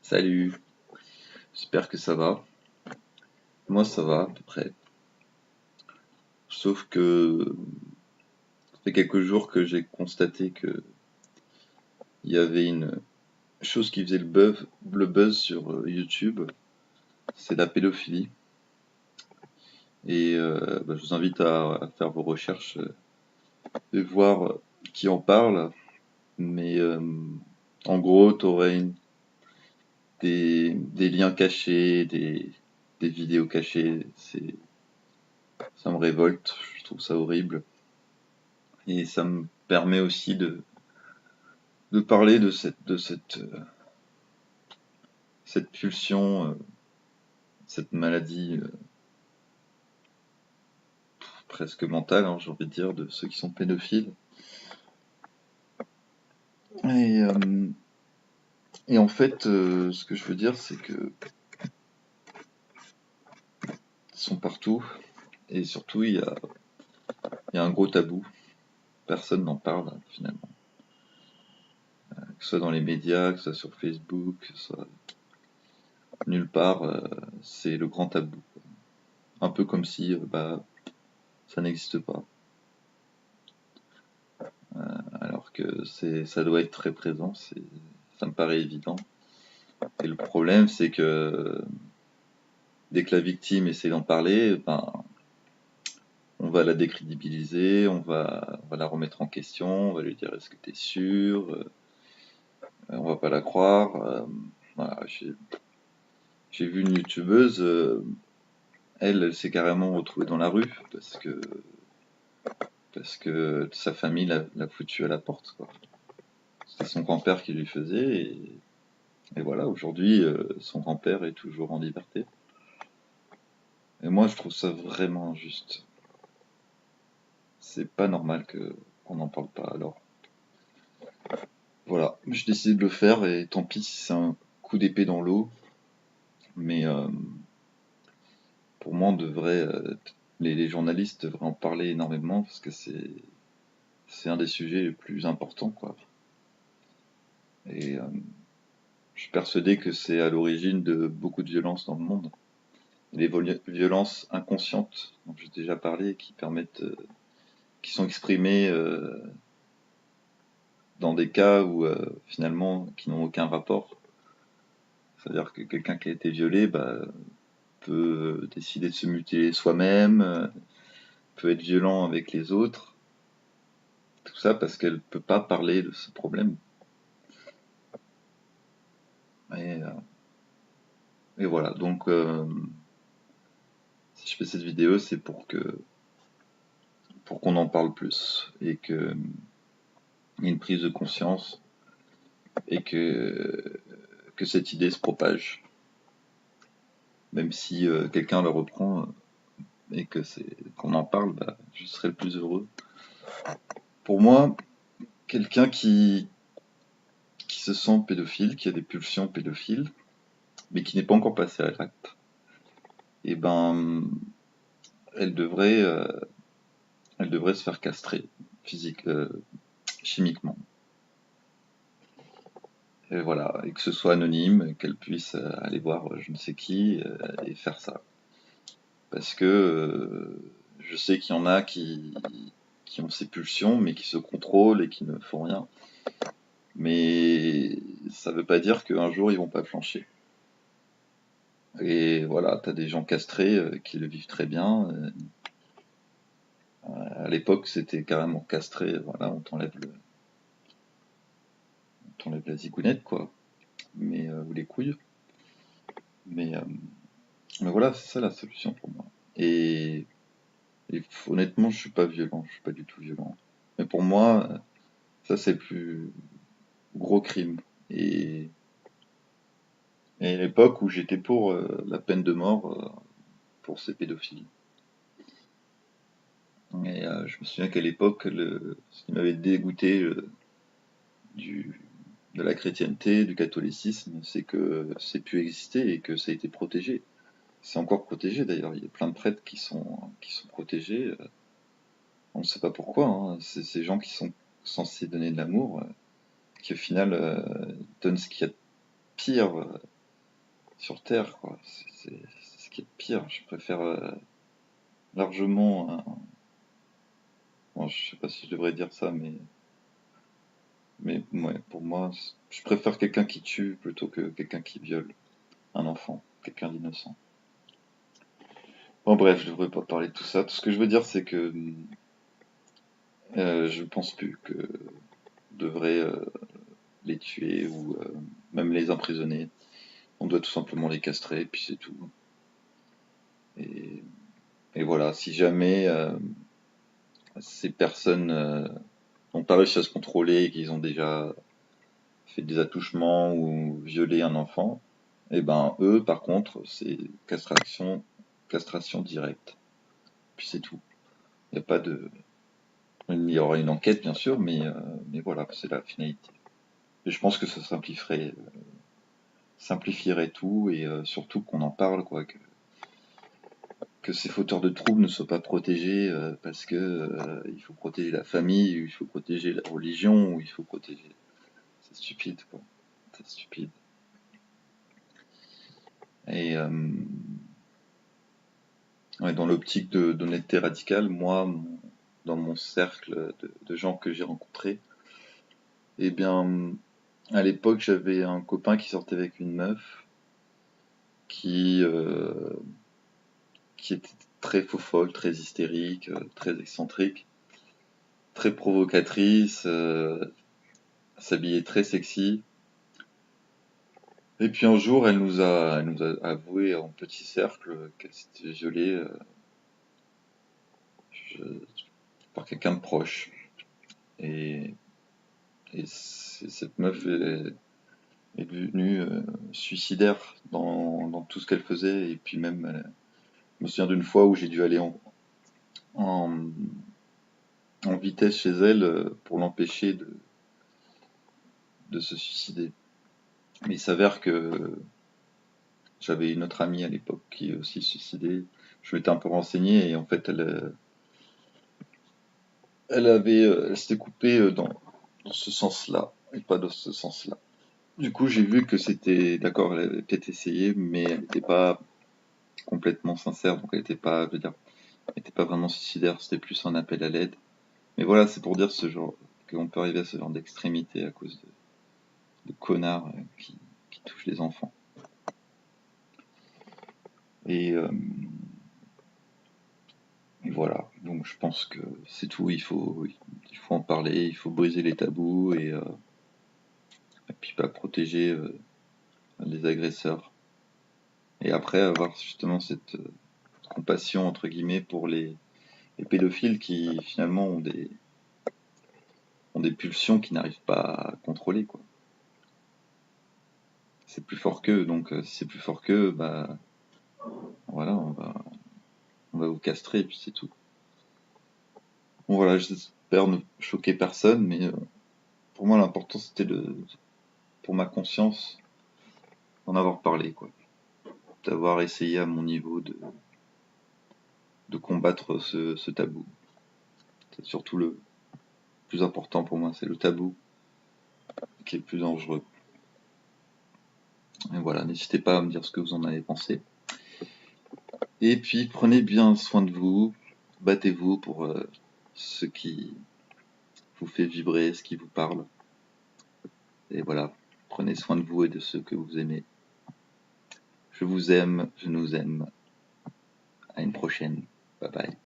Salut, j'espère que ça va. Moi ça va à peu près. Sauf que ça fait quelques jours que j'ai constaté que il y avait une chose qui faisait le buzz sur YouTube, c'est la pédophilie. Et je vous invite à faire vos recherches et voir qui en parle. Mais en gros, t'aurais des liens cachés, des vidéos cachées. Ça me révolte, je trouve ça horrible. Et ça me permet aussi de parler de cette pulsion, cette maladie presque mentale, hein, j'ai envie de dire, de ceux qui sont pédophiles. Et, euh, et en fait, ce que je veux dire, c'est que ils sont partout, et surtout, il y a un gros tabou. Personne n'en parle, finalement. Que ce soit dans les médias, que ce soit sur Facebook, que ce soit nulle part, c'est le grand tabou. Un peu comme si ça n'existe pas. Alors que ça doit être très présent, ça me paraît évident. Et le problème, c'est que dès que la victime essaie d'en parler, on va la décrédibiliser, on va la remettre en question, on va lui dire est-ce que t'es sûr, on va pas la croire. Voilà, j'ai vu une youtubeuse, elle s'est carrément retrouvée dans la rue parce que sa famille l'a foutue à la porte, quoi. C'était son grand-père qui lui faisait, et voilà, aujourd'hui, son grand-père est toujours en liberté. Et moi, je trouve ça vraiment injuste. C'est pas normal qu'on n'en parle pas. Alors, voilà, j'ai décidé de le faire, et tant pis si c'est un coup d'épée dans l'eau, mais pour moi, les journalistes devraient en parler énormément parce que c'est un des sujets les plus importants, quoi. Et je suis persuadé que c'est à l'origine de beaucoup de violences dans le monde. Les violences inconscientes dont j'ai déjà parlé, qui sont exprimées dans des cas où finalement qui n'ont aucun rapport. C'est-à-dire que quelqu'un qui a été violé peut décider de se mutiler soi-même, peut être violent avec les autres, tout ça parce qu'elle peut pas parler de ce problème. Et, euh, et voilà, donc si je fais cette vidéo, c'est pour qu'on en parle plus et que y ait une prise de conscience et que cette idée se propage. Même si quelqu'un le reprend et qu'on en parle, je serai le plus heureux. Pour moi, quelqu'un qui se sent pédophile, qui a des pulsions pédophiles, mais qui n'est pas encore passé à l'acte, et elle devrait, euh, elle devrait se faire castrer chimiquement. Et voilà, et que ce soit anonyme, qu'elle puisse aller voir je ne sais qui et faire ça. Parce que je sais qu'il y en a qui ont ces pulsions, mais qui se contrôlent et qui ne font rien. Mais ça veut pas dire qu'un jour ils vont pas flancher. Et voilà, t'as des gens castrés qui le vivent très bien. À l'époque, c'était carrément castré. Voilà, on t'enlève la zigounette, quoi. Ou les couilles. Mais, euh, mais voilà, c'est ça la solution pour moi. Honnêtement, je suis pas violent. Je suis pas du tout violent. Mais pour moi, ça c'est le plus gros crime. Et, et à l'époque où j'étais pour la peine de mort pour ces pédophiles. Et je me souviens qu'à l'époque, ce qui m'avait dégoûté du, de la chrétienté, du catholicisme, c'est que c'est pu exister et que ça a été protégé. C'est encore protégé d'ailleurs, il y a plein de prêtres qui sont protégés. On ne sait pas pourquoi, hein. C'est ces gens qui sont censés donner de l'amour, qui au final donnent ce qu'il y a de pire. sur Terre, quoi. C'est ce qui est le pire. Je préfère largement bon, je sais pas si je devrais dire ça, mais ouais, pour moi, je préfère quelqu'un qui tue plutôt que quelqu'un qui viole un enfant, quelqu'un d'innocent. Bon, bref, je devrais pas parler de tout ça. Tout ce que je veux dire, c'est que je pense plus que on devrait les tuer ou même les emprisonner. On doit tout simplement les castrer, et puis c'est tout. Et, et voilà, si jamais ces personnes n'ont pas réussi à se contrôler et qu'ils ont déjà fait des attouchements ou violé un enfant, et ben eux, par contre, c'est castration directe. Puis c'est tout. Il y a pas de, il y aura une enquête bien sûr, mais voilà, c'est la finalité. Et je pense que ça simplifierait tout et surtout qu'on en parle quoi, que ces fauteurs de troubles ne soient pas protégés parce que il faut protéger la famille, ou il faut protéger la religion, ou il faut protéger. C'est stupide quoi. C'est stupide. Et ouais, dans l'optique d'honnêteté radicale, moi, dans mon cercle de gens que j'ai rencontrés, eh bien, à l'époque, j'avais un copain qui sortait avec une meuf qui, euh, qui était très faux-folle, très hystérique, très excentrique, très provocatrice, s'habillait très sexy. Et puis un jour, elle nous a avoué en petit cercle qu'elle s'était violée je- par quelqu'un de proche. Et, et cette meuf est devenue suicidaire dans tout ce qu'elle faisait. Et puis même, je me souviens d'une fois où j'ai dû aller en, en vitesse chez elle pour l'empêcher de se suicider. Mais il s'avère que j'avais une autre amie à l'époque qui est aussi suicidée. Je m'étais un peu renseigné et en fait elle s'était coupée dans ce sens-là et pas dans ce sens-là. Du coup, j'ai vu que c'était, d'accord, elle avait peut-être essayé, mais elle n'était pas complètement sincère, donc elle n'était pas, je veux dire, elle n'était pas vraiment suicidaire, c'était plus un appel à l'aide. Mais voilà, c'est pour dire ce genre, qu'on peut arriver à ce genre d'extrémité à cause de connards qui touchent les enfants. Et, euh, et voilà, donc je pense que c'est tout, il faut en parler, il faut briser les tabous et puis pas protéger les agresseurs. Et après avoir justement cette compassion entre guillemets pour les pédophiles qui finalement ont des pulsions qu'ils n'arrivent pas à contrôler quoi. C'est plus fort qu'eux, donc si c'est plus fort qu'eux, bah voilà, on va vous castrer et puis c'est tout. Bon voilà, j'espère ne choquer personne, mais pour moi l'important c'était pour ma conscience, d'en avoir parlé quoi, d'avoir essayé à mon niveau de combattre ce tabou. C'est surtout le plus important pour moi, c'est le tabou qui est le plus dangereux. Et voilà, n'hésitez pas à me dire ce que vous en avez pensé. Et puis prenez bien soin de vous, battez-vous pour ce qui vous fait vibrer, ce qui vous parle. Et voilà, prenez soin de vous et de ceux que vous aimez. Je vous aime, je nous aime. À une prochaine. Bye bye.